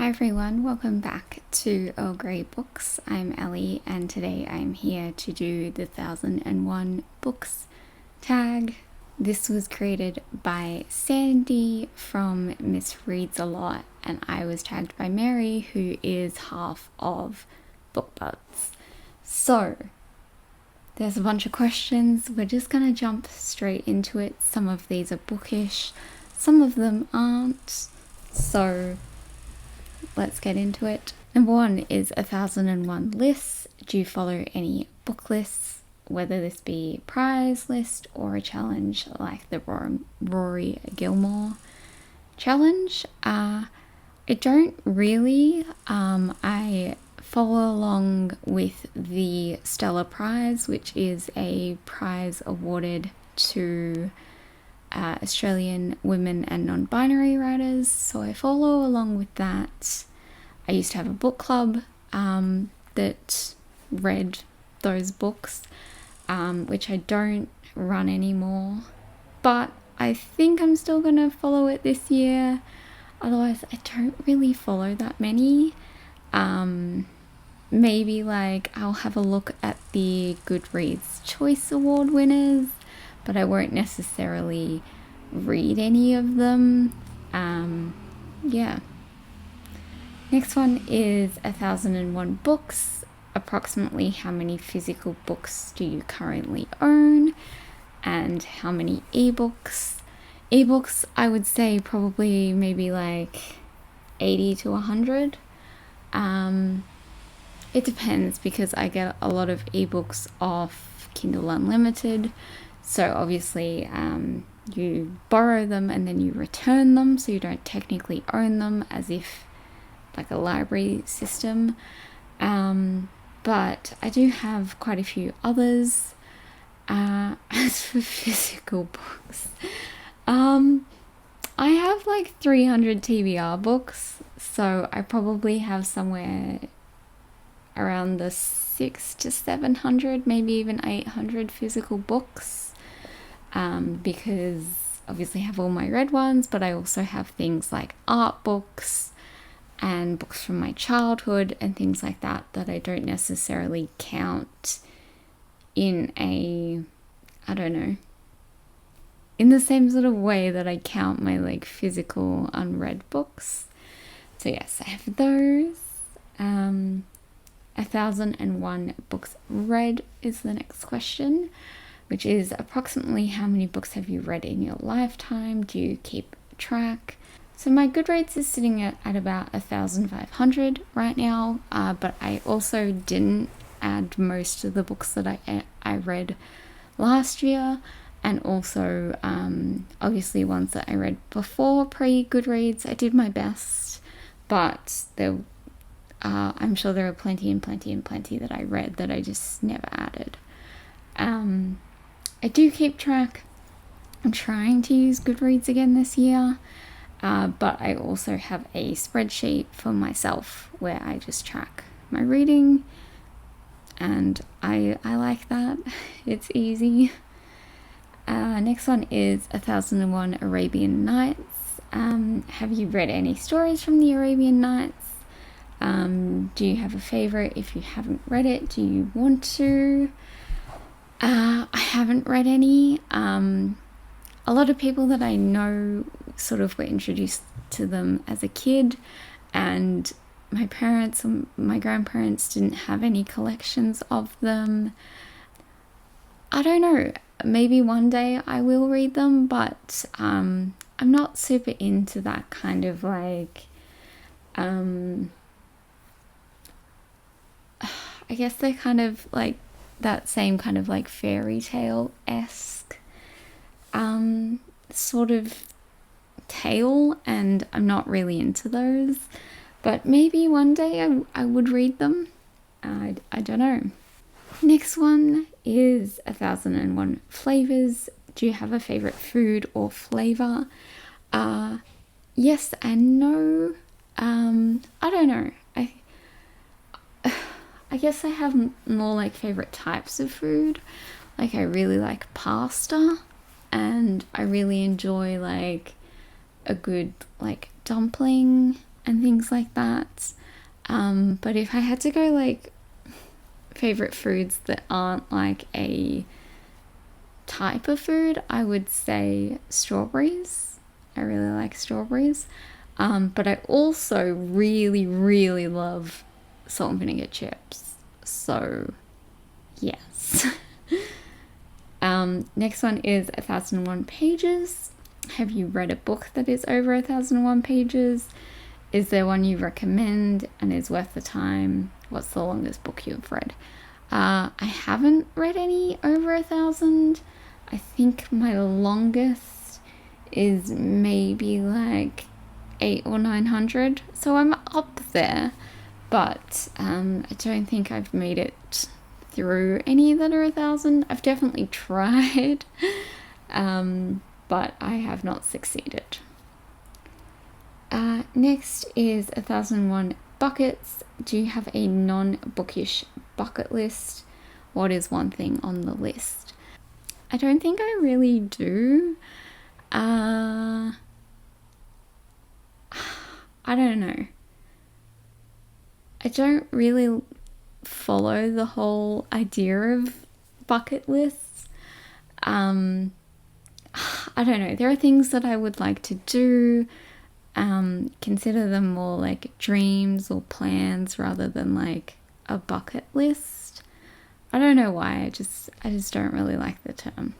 Hi everyone, welcome back to Earl Grey Books. I'm Ellie and today I'm here to do the 1001 Books tag. This was created by Sandy from Miss Reads a Lot and I was tagged by Mary, who is half of BookBuds. So there's a bunch of questions. We're just going to jump straight into it. Some of these are bookish, some of them aren't. So let's get into it. Number 1 is 1001 lists. Do you follow any book lists, whether this be prize list or a challenge like the Rory Gilmore challenge? I don't really. I follow along with the Stella Prize, which is a prize awarded to Australian women and non-binary writers, so I follow along with that. I used to have a book club that read those books, which I don't run anymore, but I think I'm still gonna follow it this year. Otherwise I don't really follow that many. Maybe like I'll have a look at the Goodreads Choice Award winners, but I won't necessarily read any of them. Yeah. Next one is 1001 books. Approximately how many physical books do you currently own? And how many ebooks? Ebooks, I would say probably maybe like 80 to 100. It depends because I get a lot of ebooks off Kindle Unlimited. So obviously you borrow them and then you return them, so you don't technically own them as if like a library system. But I do have quite a few others. As for physical books, I have like 300 TBR books, so I probably have somewhere around the 600 to 700, maybe even 800 physical books, because obviously I have all my read ones, but I also have things like art books and books from my childhood and things like that that I don't necessarily count in in the same sort of way that I count my like physical unread books. So yes, I have those. 1001 books read is the next question, which is approximately how many books have you read in your lifetime? Do you keep track? So my Goodreads is sitting at about 1,500 right now, but I also didn't add most of the books that I read last year, and also obviously ones that I read before pre-Goodreads. I did my best, but I'm sure there are plenty that I read that I just never added. I do keep track. I'm trying to use Goodreads again this year, but I also have a spreadsheet for myself where I just track my reading, and I like that. It's easy. Next one is 1001 Arabian Nights. Have you read any stories from the Arabian Nights? Do you have a favourite? If you haven't read it, do you want to? I haven't read any. A lot of people that I know sort of were introduced to them as a kid, and my parents and my grandparents didn't have any collections of them. I don't know, maybe one day I will read them, but I'm not super into that kind of like I guess they're kind of like that same kind of like fairy tale-esque sort of tale, and I'm not really into those, but maybe one day I would read them. I don't know. Next one is 1001 Flavours. Do you have a favourite food or flavour? Yes and no. I don't know. I guess I have more like favourite types of food. Like I really like pasta, and I really enjoy like a good like dumpling and things like that. But if I had to go like favorite foods that aren't like a type of food, I would say strawberries. I really like strawberries. But I also really, really love salt and vinegar chips. So, yes. Next one is 1001 Pages. Have you read a book that is over 1001 pages? Is there one you recommend and is worth the time? What's the longest book you've read? I haven't read any over 1,000. I think my longest is maybe like 800 or 900. So I'm up there, but I don't think I've made it through any that are 1,000. I've definitely tried, but I have not succeeded. Next is 1001 Buckets. Do you have a non-bookish bucket list? What is one thing on the list? I don't think I really do. I don't know. I don't really follow the whole idea of bucket lists. I don't know. There are things that I would like to do. Consider them more like dreams or plans rather than like a bucket list. I don't know why. I just don't really like the term.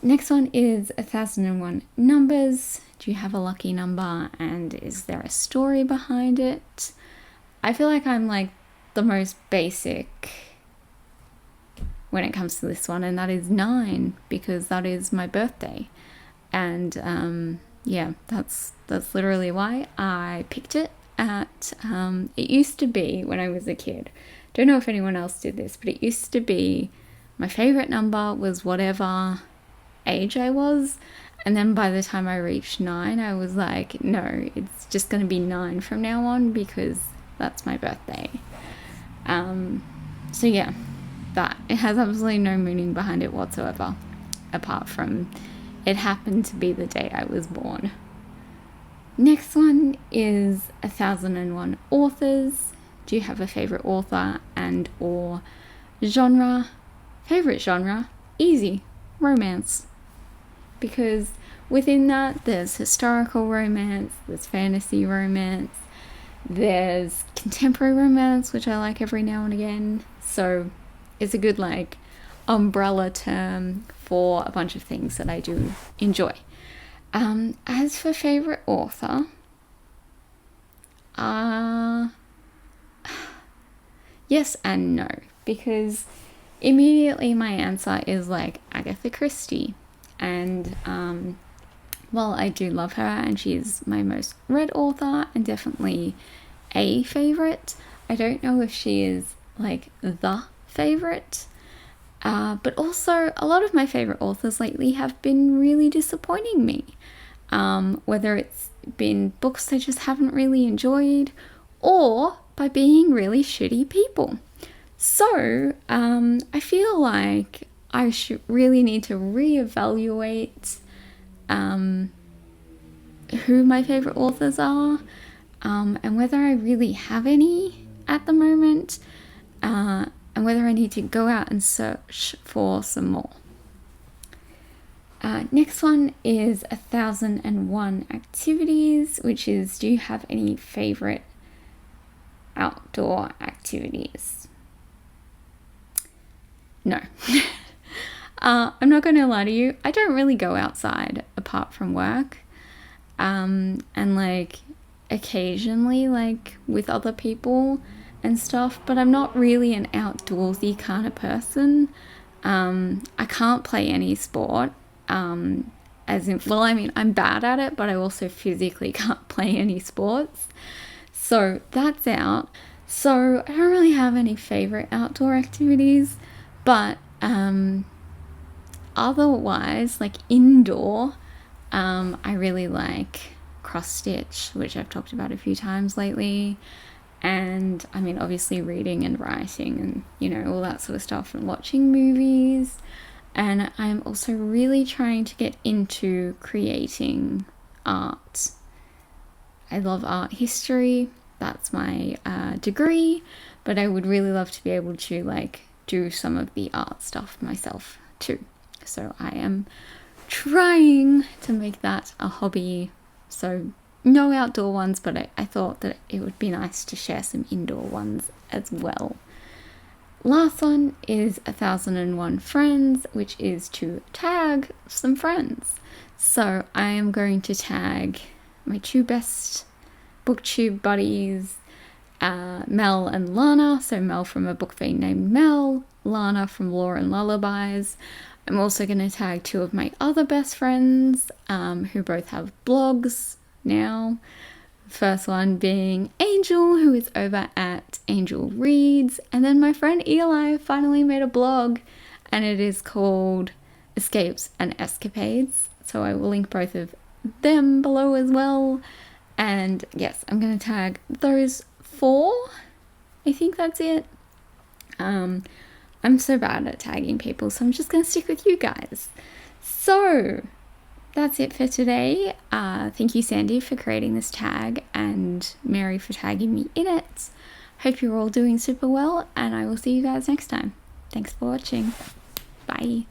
Next one is 1001 Numbers. Do you have a lucky number and is there a story behind it? I feel like I'm like the most basic when it comes to this one, and that is 9 because that is my birthday. And yeah, that's literally why I picked it at it used to be when I was a kid. Don't know if anyone else did this, but it used to be my favorite number was whatever age I was, and then by the time I reached 9 I was like, no, it's just going to be 9 from now on because that's my birthday. So yeah, that it has absolutely no meaning behind it whatsoever apart from it happened to be the day I was born. Next one is 1001 Authors. Do you have a favorite author and or genre? Favorite genre? Easy. Romance. Because within that there's historical romance, there's fantasy romance, there's contemporary romance, which I like every now and again. So it's a good like umbrella term for a bunch of things that I do enjoy. As for favorite author, yes and no, because immediately my answer is like Agatha Christie, and while I do love her and she's my most read author and definitely a favorite, I don't know if she is like the favorite. But also a lot of my favorite authors lately have been really disappointing me. Whether it's been books I just haven't really enjoyed or by being really shitty people. So I feel like I should really need to reevaluate who my favorite authors are and whether I really have any at the moment. And whether I need to go out and search for some more. Next one is 1001 Activities, which is, do you have any favorite outdoor activities? No. I'm not going to lie to you. I don't really go outside apart from work. And like occasionally like with other people and stuff, but I'm not really an outdoorsy kind of person. I can't play any sport, as in, well, I mean, I'm bad at it, but I also physically can't play any sports. So that's out. So I don't really have any favorite outdoor activities, but otherwise, like indoor, I really like cross stitch, which I've talked about a few times lately. And I mean, obviously reading and writing and, you know, all that sort of stuff and watching movies. And I'm also really trying to get into creating art. I love art history. That's my degree, but I would really love to be able to like do some of the art stuff myself too. So I am trying to make that a hobby. So no outdoor ones, but I thought that it would be nice to share some indoor ones as well. Last one is 1001 Friends, which is to tag some friends. So I am going to tag my two best booktube buddies, Mel and Lana. So Mel from A Book Fiend Named Mel, Lana from Lore and Lullabies. I'm also going to tag two of my other best friends who both have blogs now. The first one being Angel, who is over at Angel Reads, and then my friend Eli finally made a blog, and it is called Escapes and Escapades. So I will link both of them below as well. And yes, I'm going to tag those 4. I think that's it. I'm so bad at tagging people, so I'm just going to stick with you guys. So that's it for today. Thank you, Sandy, for creating this tag, and Mary for tagging me in it. Hope you're all doing super well, and I will see you guys next time. Thanks for watching. Bye.